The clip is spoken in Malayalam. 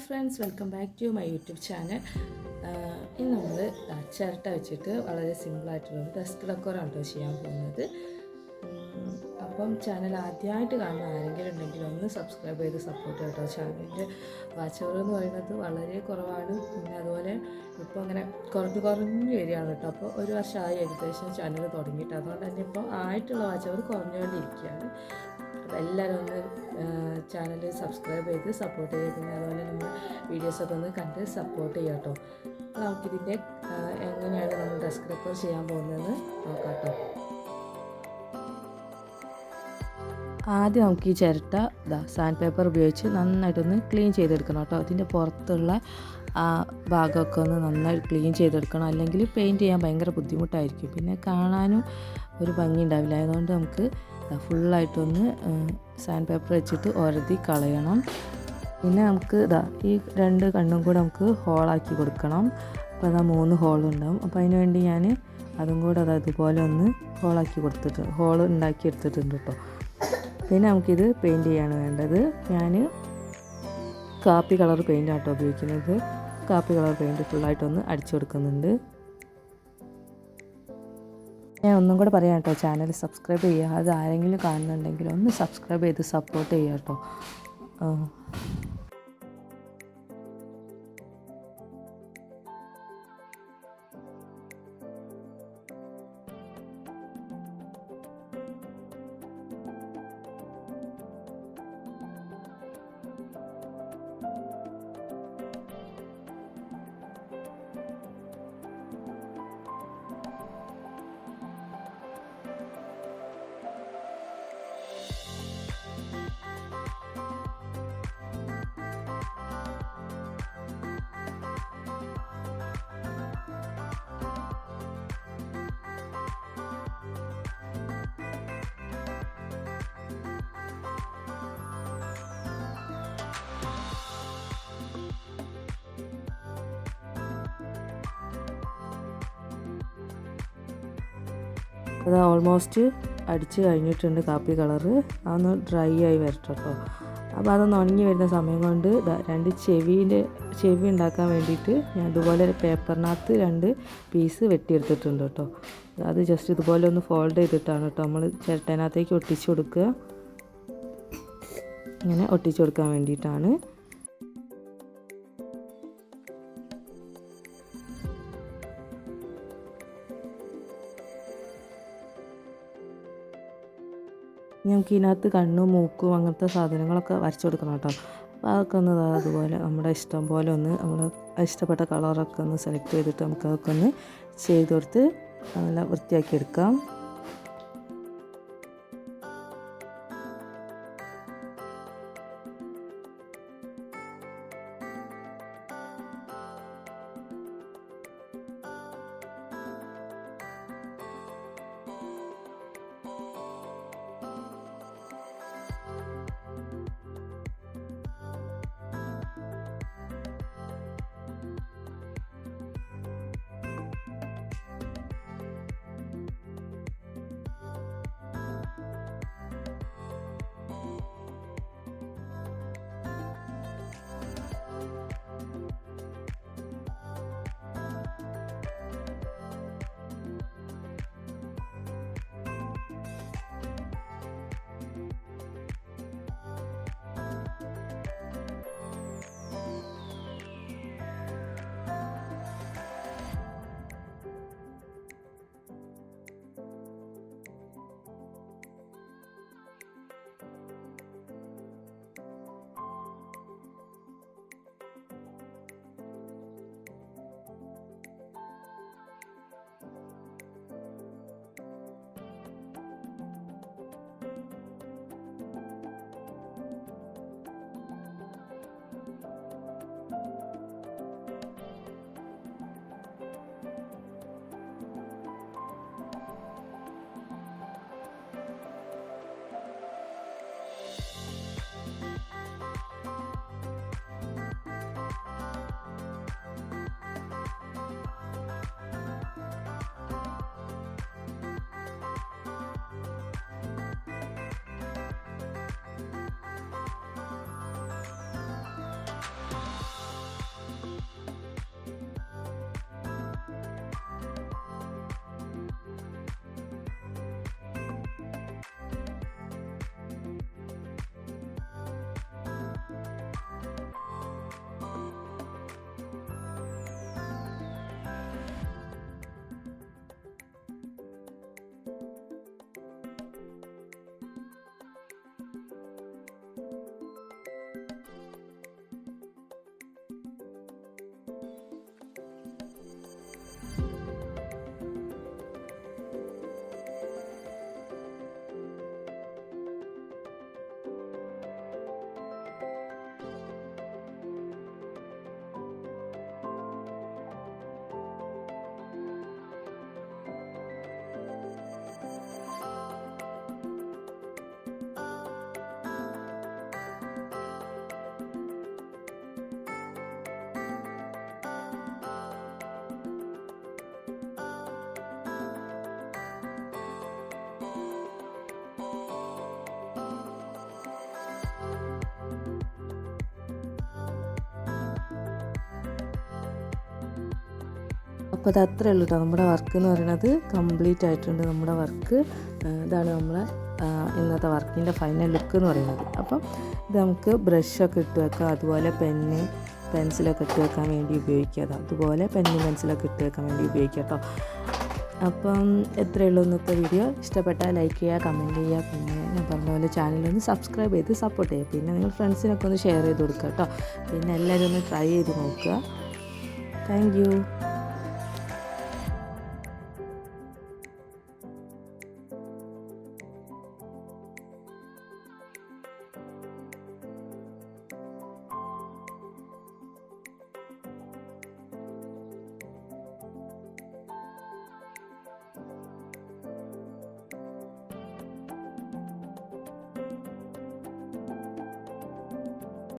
Friends, welcome back to my YouTube channel. ഇന്ന് നമ്മൾ ചിരട്ട വെച്ചിട്ട് വളരെ സിമ്പിളായിട്ടുള്ളൊരു ഡെസ്ക് ഡെക്കോറാണ് കേട്ടോ ചെയ്യാൻ പോകുന്നത്. അപ്പം ചാനൽ ആദ്യമായിട്ട് കാണുന്ന ആരെങ്കിലും ഉണ്ടെങ്കിൽ ഒന്ന് സബ്സ്ക്രൈബ് ചെയ്ത് സപ്പോർട്ട് കേട്ടോ. ചാനലിൻ്റെ വാച്ച് അവർ എന്ന് പറയുന്നത് വളരെ കുറവാണ്. പിന്നെ അതുപോലെ ഇപ്പോൾ അങ്ങനെ കുറഞ്ഞു വരികയാണ് കേട്ടോ. അപ്പോൾ ഒരു വർഷമായി ഏകദേശം ചാനൽ തുടങ്ങിയിട്ട്. അതുകൊണ്ട് തന്നെ ഇപ്പോൾ ആയിട്ടുള്ള വാച്ച് അവർ കുറഞ്ഞുകൊണ്ടിരിക്കുകയാണ്. അപ്പോൾ എല്ലാവരും ഒന്ന് ചാനൽ സബ്സ്ക്രൈബ് ചെയ്ത് സപ്പോർട്ട് ചെയ്യുക. പിന്നെ അതുപോലെ നമ്മൾ വീഡിയോസൊക്കെ ഒന്ന് കണ്ട് സപ്പോർട്ട് ചെയ്യുക കേട്ടോ. അപ്പോൾ നമുക്കിതിൻ്റെ എങ്ങനെയാണ് നമ്മൾ ഡെസ്ക് ഡെക്കോർ ചെയ്യാൻ പോകുന്നതെന്ന് നോക്കാം കേട്ടോ. ആദ്യം നമുക്ക് ഈ ചിരട്ട സാൻഡ് പേപ്പർ ഉപയോഗിച്ച് നന്നായിട്ടൊന്ന് ക്ലീൻ ചെയ്തെടുക്കണം കേട്ടോ. അതിൻ്റെ പുറത്തുള്ള ആ ഭാഗമൊക്കെ ഒന്ന് നന്നായി ക്ലീൻ ചെയ്തെടുക്കണം. അല്ലെങ്കിൽ പെയിൻറ്റ് ചെയ്യാൻ ഭയങ്കര ബുദ്ധിമുട്ടായിരിക്കും, പിന്നെ കാണാനും ഒരു ഭംഗി ഉണ്ടാവില്ല. അതുകൊണ്ട് നമുക്ക് ഫുള്ളായിട്ടൊന്ന് സാൻഡ് പേപ്പർ വെച്ചിട്ട് ഒരതി കളയണം. പിന്നെ നമുക്ക് ഈ രണ്ട് കണ്ണും കൂടെ നമുക്ക് ഹോളാക്കി കൊടുക്കണം. അപ്പോൾ 3 ഹോളുണ്ടാവും. അപ്പോൾ അതിന് വേണ്ടി ഞാൻ അതും കൂടെ ഇതുപോലെ ഒന്ന് ഹോൾ ഉണ്ടാക്കി എടുത്തിട്ടുണ്ട് കേട്ടോ. പിന്നെ നമുക്കിത് പെയിൻറ്റ് ചെയ്യാണ് വേണ്ടത്. ഞാൻ കാപ്പി കളർ പെയിൻ്റ് ആട്ടോ ഉപയോഗിക്കുന്നത്. കാപ്പി കളർ പെയിൻറ്റ് ഫുള്ളായിട്ടൊന്ന് അടിച്ചു കൊടുക്കുന്നുണ്ട്. ഞാൻ ഒന്നും കൂടെ പറയാം കേട്ടോ, ചാനൽ സബ്സ്ക്രൈബ് ചെയ്യുക. അത് ആരെങ്കിലും കാണുന്നുണ്ടെങ്കിൽ ഒന്ന് സബ്സ്ക്രൈബ് ചെയ്ത് സപ്പോർട്ട് ചെയ്യുക കേട്ടോ. അത് ഓൾമോസ്റ്റ് അടിച്ച് കഴിഞ്ഞിട്ടുണ്ട് കാപ്പി കളറ്. അതൊന്ന് ഡ്രൈ ആയി വരട്ടെ കേട്ടോ. അപ്പോൾ അതൊന്ന് ഉണങ്ങി വരുന്ന സമയം കൊണ്ട് 2 ചെവി ഉണ്ടാക്കാൻ വേണ്ടിയിട്ട് ഞാൻ ഇതുപോലെ പേപ്പറിനകത്ത് 2 പീസ് വെട്ടിയെടുത്തിട്ടുണ്ട് കേട്ടോ. അത് ജസ്റ്റ് ഇതുപോലെ ഒന്ന് ഫോൾഡ് ചെയ്തിട്ടാണ് കേട്ടോ നമ്മൾ ചിരട്ടേനകത്തേക്ക് ഒട്ടിച്ചു കൊടുക്കുക. ഇങ്ങനെ ഒട്ടിച്ചു കൊടുക്കാൻ വേണ്ടിയിട്ടാണ്. നമുക്ക് ഇതിനകത്ത് കണ്ണും മൂക്കും അങ്ങനത്തെ സാധനങ്ങളൊക്കെ വരച്ചു കൊടുക്കണം കേട്ടോ. അപ്പോൾ അതൊക്കെ ഒന്ന് അതുപോലെ നമ്മുടെ ഇഷ്ടം പോലെ ഒന്ന് നമ്മൾ ഇഷ്ടപ്പെട്ട കളറൊക്കെ ഒന്ന് സെലക്ട് ചെയ്തിട്ട് നമുക്ക് അതൊക്കെ ഒന്ന് ചെയ്ത് കൊടുത്ത് നല്ല വൃത്തിയാക്കി എടുക്കാം. അപ്പോൾ അത് അത്രയേ ഉള്ളൂ കേട്ടോ. നമ്മുടെ വർക്ക് എന്ന് പറയുന്നത് കംപ്ലീറ്റ് ആയിട്ടുണ്ട്. നമ്മുടെ വർക്ക് ഇതാണ് നമ്മളെ ഇന്നത്തെ വർക്കിൻ്റെ ഫൈനൽ ലുക്ക് എന്ന് പറയുന്നത്. അപ്പം ഇത് നമുക്ക് ബ്രഷൊക്കെ ഇട്ട് വെക്കാം, അതുപോലെ പെൻസിലൊക്കെ ഇട്ട് വെക്കാൻ വേണ്ടി ഉപയോഗിക്കാം. അതുപോലെ പെൻസിലൊക്കെ ഇട്ട് വെക്കാൻ വേണ്ടി ഉപയോഗിക്കാം കേട്ടോ. അപ്പം എത്രയേ ഉള്ളൂ ഇന്നത്തെ വീഡിയോ. ഇഷ്ടപ്പെട്ടാൽ ലൈക്ക് ചെയ്യുക, കമൻറ്റ് ചെയ്യുക, പിന്നെ ഞാൻ പറഞ്ഞ പോലെ ചാനലൊന്ന് സബ്സ്ക്രൈബ് ചെയ്ത് സപ്പോർട്ട് ചെയ്യുക. പിന്നെ നിങ്ങൾ ഫ്രണ്ട്സിനൊക്കെ ഒന്ന് ഷെയർ ചെയ്ത് കൊടുക്കുക കേട്ടോ. പിന്നെ എല്ലാവരും ഒന്ന് ട്രൈ ചെയ്ത് നോക്കുക. Thank you.